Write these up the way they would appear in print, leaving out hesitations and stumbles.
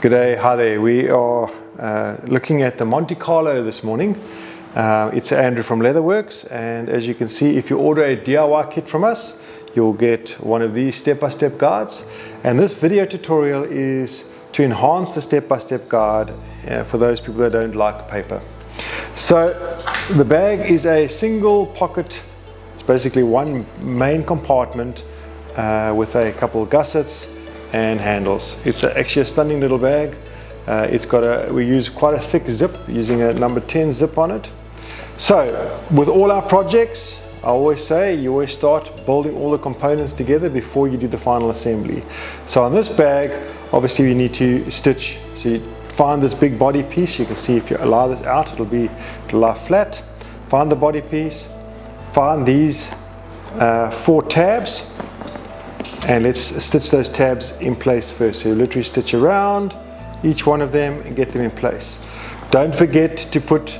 G'day, hi there. We are looking at the Monte Carlo this morning. It's Andrew from LeatherworX, and as you can see, if you order a DIY kit from us, you'll get one of these step-by-step guides. And this video tutorial is to enhance the step-by-step guide for those people that don't like paper. So the bag is a single pocket. It's basically one main compartment with a couple of gussets and handles. It's actually a stunning little bag. We use quite a thick zip, using a number 10 zip on it. So with all our projects, I always say you always start building all the components together before you do the final assembly. So on this bag, obviously we need to stitch. So you find this big body piece. You can see if you allow this out, it'll lie flat. Find the body piece, find these 4 tabs, and let's stitch those tabs in place first. So you literally stitch around each one of them and get them in place. Don't forget to put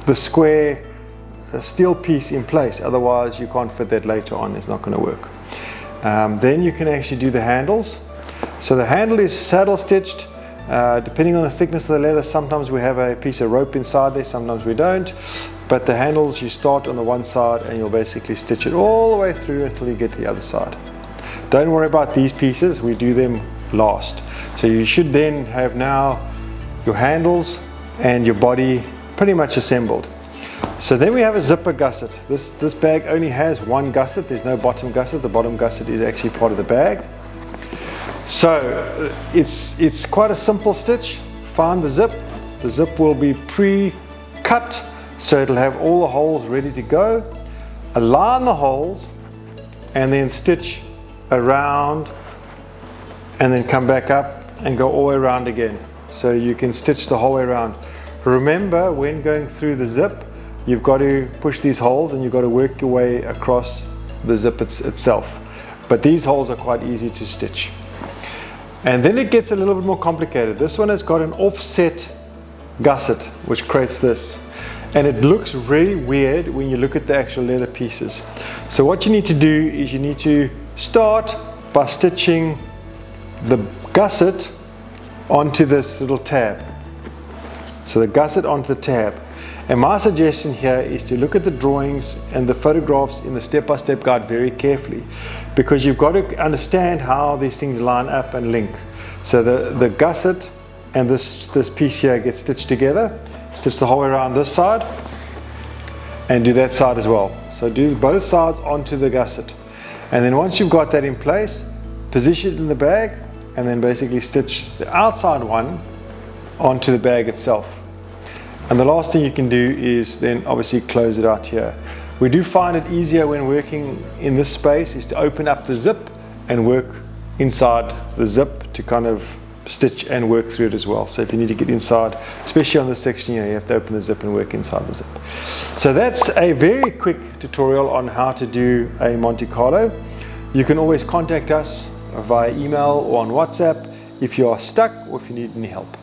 the square steel piece in place, otherwise you can't fit that later on. It's not going to work. Then you can actually do the handles. So the handle is saddle stitched. Depending on the thickness of the leather, sometimes we have a piece of rope inside there, sometimes we don't. But the handles, you start on the one side and you'll basically stitch it all the way through until you get to the other side. Don't worry about these pieces, we do them last. So you should then have now your handles and your body pretty much assembled. So then we have a zipper gusset. This bag only has one gusset, there's no bottom gusset. The bottom gusset is actually part of the bag. So it's quite a simple stitch. Find the zip. The zip will be pre-cut, so it'll have all the holes ready to go. Align the holes and then stitch around and then come back up and go all the way around again. So you can stitch the whole way around. Remember, when going through the zip, you've got to push these holes and you've got to work your way across the zip itself. But these holes are quite easy to stitch. And then it gets a little bit more complicated. This one has got an offset gusset, which creates this. And it looks really weird when you look at the actual leather pieces. So what you need to do is you need to start by stitching the gusset onto this little tab. So the gusset onto the tab. And my suggestion here is to look at the drawings and the photographs in the step-by-step guide very carefully, because you've got to understand how these things line up and link. So the gusset and this piece here get stitched together. Stitch the whole way around this side and do that side as well. So do both sides onto the gusset. And then once you've got that in place, position it in the bag and then basically stitch the outside one onto the bag itself. And the last thing you can do is then obviously close it out here. We do find it easier when working in this space is to open up the zip and work inside the zip to kind of stitch and work through it as well. So if you need to get inside, especially on this section here, you have to open the zip and work inside the zip. So that's a very quick tutorial on how to do a Monte Carlo. You can always contact us via email or on WhatsApp if you are stuck or if you need any help.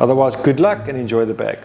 Otherwise, good luck and enjoy the bag.